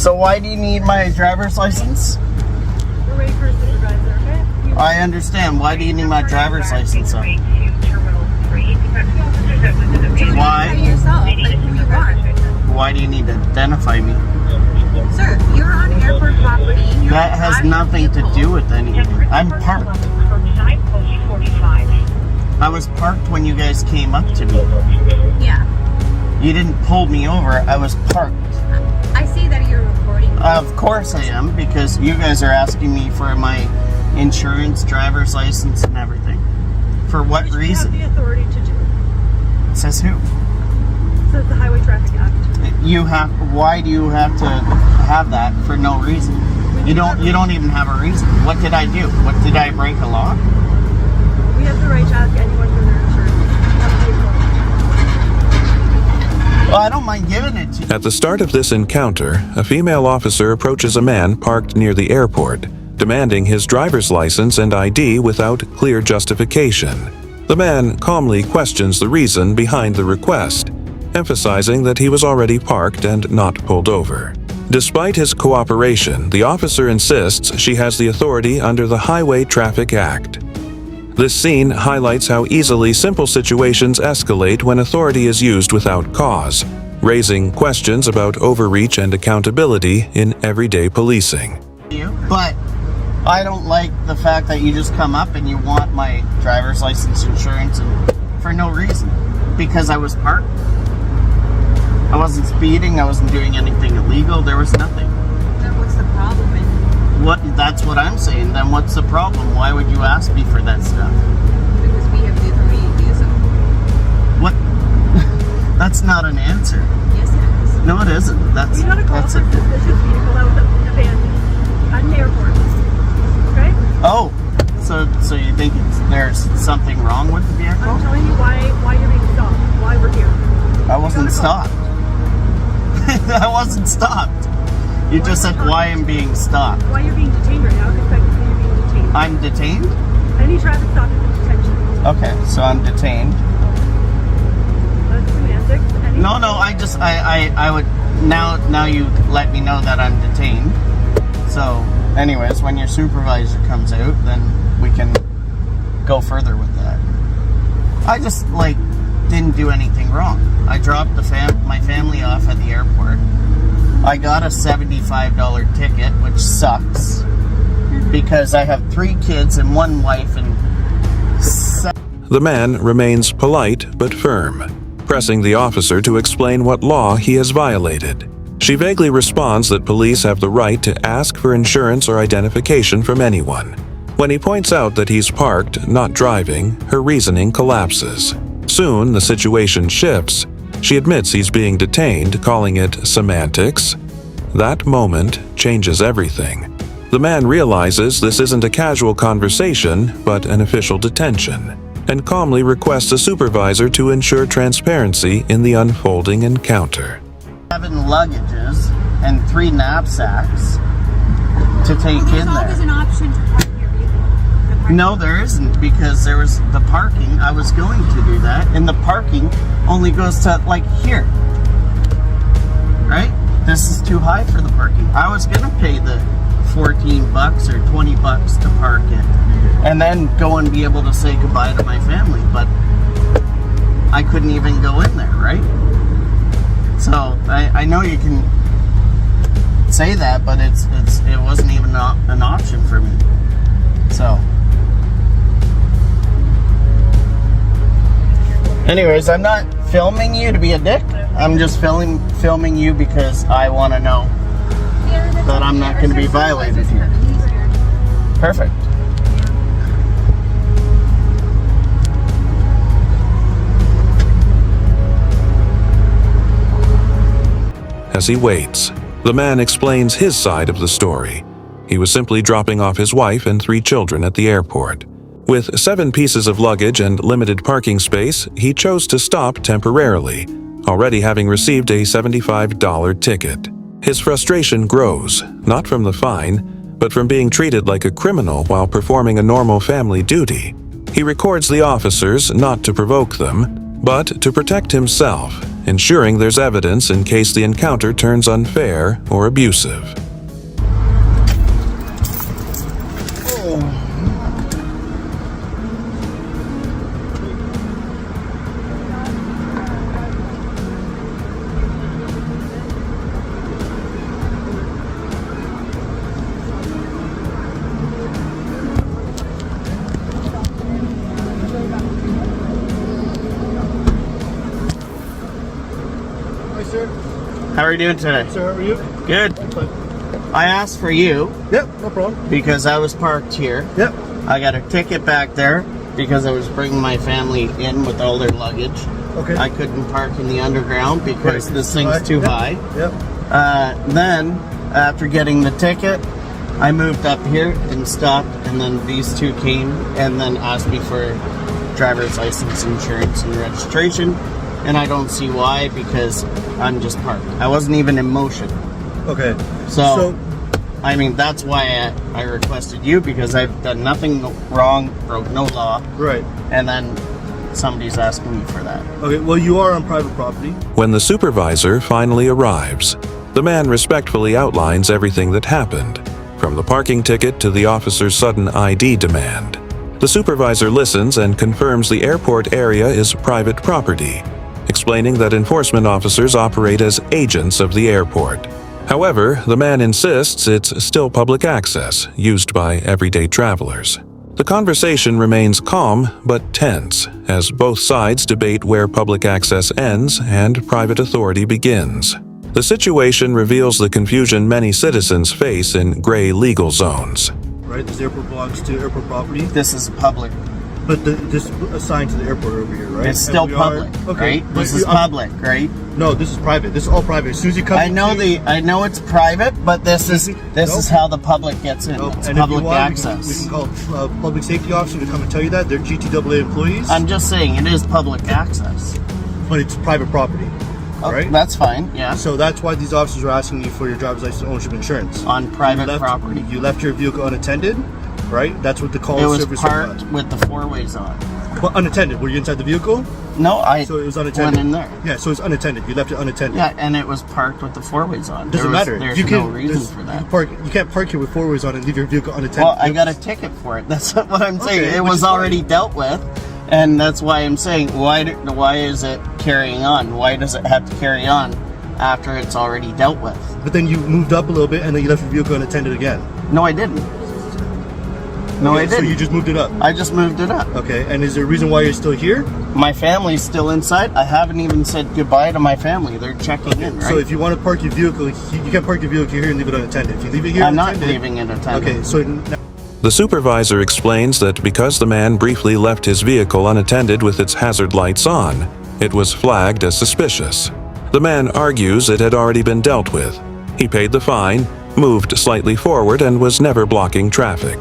So why do you need my driver's license? We're waiting for a supervisor, okay? I understand. Why do you need my driver's license? Why? Yourself, like who you are. Why do you need to identify me? Sir, you're on airport property. That has nothing to do with anything. I'm parked. I was parked when you guys came up to me. Yeah. You didn't pull me over. I was parked. I see that you're recording. Of course I am, because you guys are asking me for my insurance, driver's license, and everything. For what reason? You have the authority to do. Says who? So it's the Highway Traffic Act. Why do you have to have that for no reason? You don't even have a reason. What did I do? What did I break a law? We have the right to ask anyone for their insurance. Well, I don't mind giving it to you. At the start of this encounter, a female officer approaches a man parked near the airport, demanding his driver's license and ID without clear justification. The man calmly questions the reason behind the request, emphasizing that he was already parked and not pulled over. Despite his cooperation, the officer insists she has the authority under the Highway Traffic Act. This scene highlights how easily simple situations escalate when authority is used without cause, raising questions about overreach and accountability in everyday policing. But I don't like the fact that you just come up and you want my driver's license, insurance, and for no reason. Because I was parked. I wasn't speeding. I wasn't doing anything illegal. There was nothing. Then what's the problem? That's what I'm saying. Then what's the problem? Why would you ask me for that stuff? Because we have the authority to use them. What? That's not an answer. Yes, it is. No, it isn't. We got a call for a suspicious vehicle that was abandoned at an airport. Okay? Oh, so you think there's something wrong with the vehicle? I'm telling you why you're being stopped, why we're here. I wasn't stopped. I wasn't stopped. You just said why I'm being stopped. Why you're being detained right now is effectively you're being detained. I'm detained? Any traffic stop is a detention. Okay, so I'm detained. That's semantics. I would, now you let me know that I'm detained. So, anyways, when your supervisor comes out, then we can go further with that. I just, didn't do anything wrong. I dropped my family off at the airport. I got a $75 ticket, which sucks, because I have 3 kids and 1 wife and The man remains polite but firm, pressing the officer to explain what law he has violated. She vaguely responds that police have the right to ask for insurance or identification from anyone. When he points out that he's parked, not driving, her reasoning collapses. Soon, the situation shifts. She admits he's being detained, calling it semantics. That moment changes everything. The man realizes this isn't a casual conversation, but an official detention, and calmly requests a supervisor to ensure transparency in the unfolding encounter. 7 luggages and 3 knapsacks to take in there. There's always an option to park your vehicle. No, there isn't, because there was the parking. I was going to do that, and the parking only goes to here. Right? This is too high for the parking. I was gonna pay the $14 or $20 to park it, and then go and be able to say goodbye to my family, but I couldn't even go in there, right? So I know you can say that, but it wasn't even an option for me. So. Anyways, I'm not filming you to be a dick. I'm just filming you because I want to know that I'm not going to be violated here. Perfect. As he waits, the man explains his side of the story. He was simply dropping off his wife and 3 children at the airport. With 7 pieces of luggage and limited parking space, he chose to stop temporarily, already having received a $75 ticket. His frustration grows, not from the fine, but from being treated like a criminal while performing a normal family duty. He records the officers not to provoke them, but to protect himself, ensuring there's evidence in case the encounter turns unfair or abusive. How are you doing today? Sir, how are you? Good. I asked for you Yep, no problem. because I was parked here. Yep. I got a ticket back there because I was bringing my family in with all their luggage. Okay. I couldn't park in the underground because Right. this thing's too Yep. high. Yep. Then, after getting the ticket, I moved up here and stopped, and then these two came and then asked me for driver's license, insurance, and registration. And I don't see why, because I'm just parked. I wasn't even in motion. Okay. So I mean, that's why I requested you, because I've done nothing wrong, broke no law, right. and then somebody's asking me for that. Okay, well, you are on private property. When the supervisor finally arrives, the man respectfully outlines everything that happened, from the parking ticket to the officer's sudden ID demand. The supervisor listens and confirms the airport area is private property, explaining that enforcement officers operate as agents of the airport. However, the man insists it's still public access, used by everyday travelers. The conversation remains calm but tense, as both sides debate where public access ends and private authority begins. The situation reveals the confusion many citizens face in gray legal zones. Right, this airport belongs to airport property, This is public. but this is assigned to the airport over here, right? It's still And we are- public, okay. right? but This is I'm- public, right? No, this is private. This is all private. As soon as you come I know it's private, but this is how the public gets in. It's and public if you want, access. we can call a public safety officer to come and tell you that. They're GTAA employees, I'm just saying it is public access. but it's private property, Oh, right? That's fine, yeah. So that's why these officers are asking you for your driver's license, ownership, insurance. On private You left- property. You left your vehicle unattended, right? That's what the call It was service parked with the four ways on. Well, unattended. Were you inside the vehicle? No, I So it was went unattended. in there. Yeah, so it's unattended. You left it unattended. Yeah, and it was parked with the four ways on. Doesn't matter. There's you no reason there's- for You, that. you can't park here with four ways on and leave your vehicle unattended. Well, I got a ticket for it. That's what I'm saying. Okay, It which was is fine. already dealt with, and that's why I'm saying why is it carrying on? Why does it have to carry on after it's already dealt with? But then you moved up a little bit and then you left your vehicle unattended again. No, I didn't. No, I So didn't. you just moved it up. I just moved it up. Okay, and is there a reason why you're still here? My family's still inside. I haven't even said goodbye to my family. They're checking in, right? So if you want to park your vehicle, you can't park your vehicle here and leave it unattended. If you leave it here I'm not unattended- leaving it attended. Okay, so The supervisor explains that because the man briefly left his vehicle unattended with its hazard lights on, it was flagged as suspicious. The man argues it had already been dealt with. He paid the fine, moved slightly forward, and was never blocking traffic.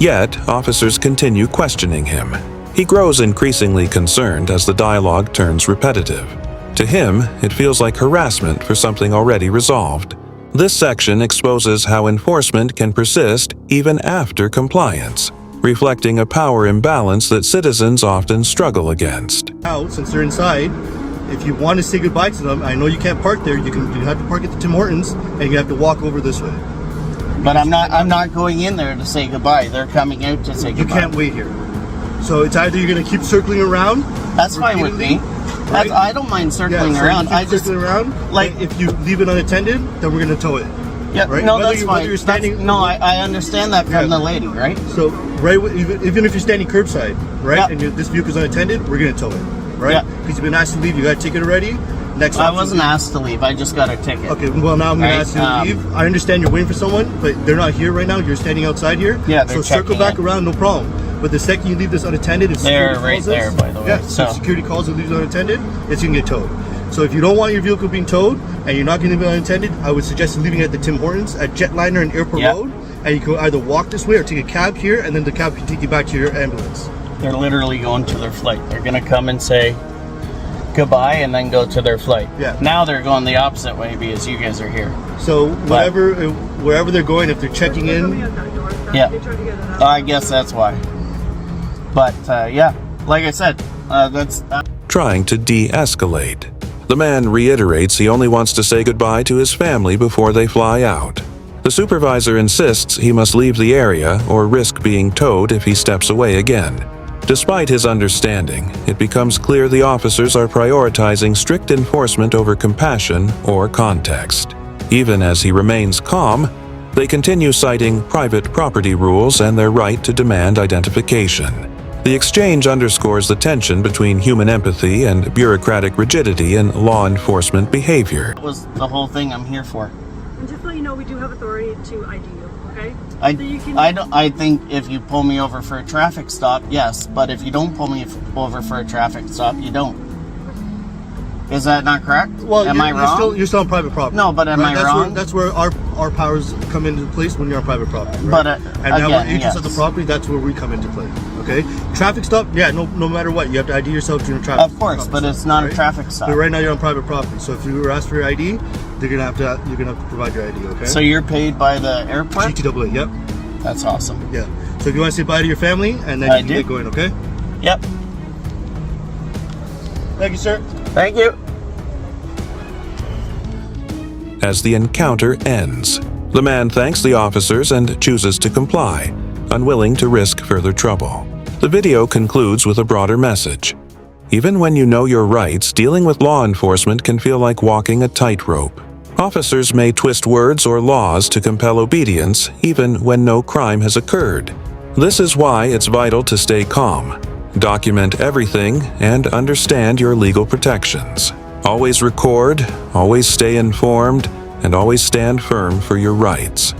Yet, officers continue questioning him. He grows increasingly concerned as the dialogue turns repetitive. To him, it feels like harassment for something already resolved. This section exposes how enforcement can persist even after compliance, reflecting a power imbalance that citizens often struggle against. now, since they're inside, if you want to say goodbye to them, I know you can't park there. You have to park at the Tim Hortons, and you have to walk over this way. But I'm not going in there to say goodbye. They're coming out to say You goodbye. can't wait here. So it's either you're going to keep circling around. That's fine with me. Right? I don't mind circling so around. You keep I just circling around. like- If you leave it unattended, then we're going to tow it. yeah, right? no, Whether that's you- fine. whether you're standing- No, I understand that from Yeah. the lady, right? So even if you're standing curbside, right, Yeah. and this vehicle's unattended, we're going to tow it, right? Yeah. Because you've been asked to leave. You got a ticket already. Next. I option- wasn't asked to leave. I just got a ticket. Okay, well now I'm going Right, to ask you to leave. I understand you're waiting for someone, but they're not here right now. You're standing outside here. Yeah, they're so circle checking back in. around, no problem. But the second you leave this unattended, if They're security right calls there, us, by the way, Yeah, so- if security calls and leaves it unattended, it's going to get towed. So if you don't want your vehicle being towed and you're not going to leave it unattended, I would suggest leaving it at the Tim Hortons at Jetliner and Airport Yeah. Road, and you can either walk this way or take a cab here, and then the cab can take you back to your ambulance. They're literally going to their flight. They're gonna come and say goodbye and then go to their flight. Yeah. Now they're going the opposite way because you guys are here. So wherever they're going, if they're checking in, Yeah. I guess that's why. But yeah, like I said, that's Trying to de-escalate. The man reiterates he only wants to say goodbye to his family before they fly out. The supervisor insists he must leave the area or risk being towed if he steps away again. Despite his understanding, it becomes clear the officers are prioritizing strict enforcement over compassion or context. Even as he remains calm, they continue citing private property rules and their right to demand identification. The exchange underscores the tension between human empathy and bureaucratic rigidity in law enforcement behavior. That was the whole thing I'm here for. And just to let you know, we do have authority to ID you, okay? I, So you can- I think if you pull me over for a traffic stop, yes. But if you don't pull me over for a traffic stop, you don't. Is that not correct? Well, am I wrong? You're still on private property. No, but am I wrong? That's where our powers come into place when you're on private property. Right? But, and now again, we're agents of the yes. property. That's where we come into play. Okay, traffic stop. Yeah, no matter what, you have to ID yourself during a traffic. Of course, but stop, it's not right? a traffic stop. But right now you're on private property, so if you were asked for your ID, you're gonna have to provide your ID. Okay. So you're paid by the airport? GTAA. Yep. That's awesome. Yeah. So if you want to say bye to your family, and then I you can do. get going. Okay. Yep. Thank you, sir. Thank you. As the encounter ends, the man thanks the officers and chooses to comply, unwilling to risk further trouble. The video concludes with a broader message. Even when you know your rights, dealing with law enforcement can feel like walking a tightrope. Officers may twist words or laws to compel obedience, even when no crime has occurred. This is why it's vital to stay calm, document everything, and understand your legal protections. Always record, always stay informed, and always stand firm for your rights.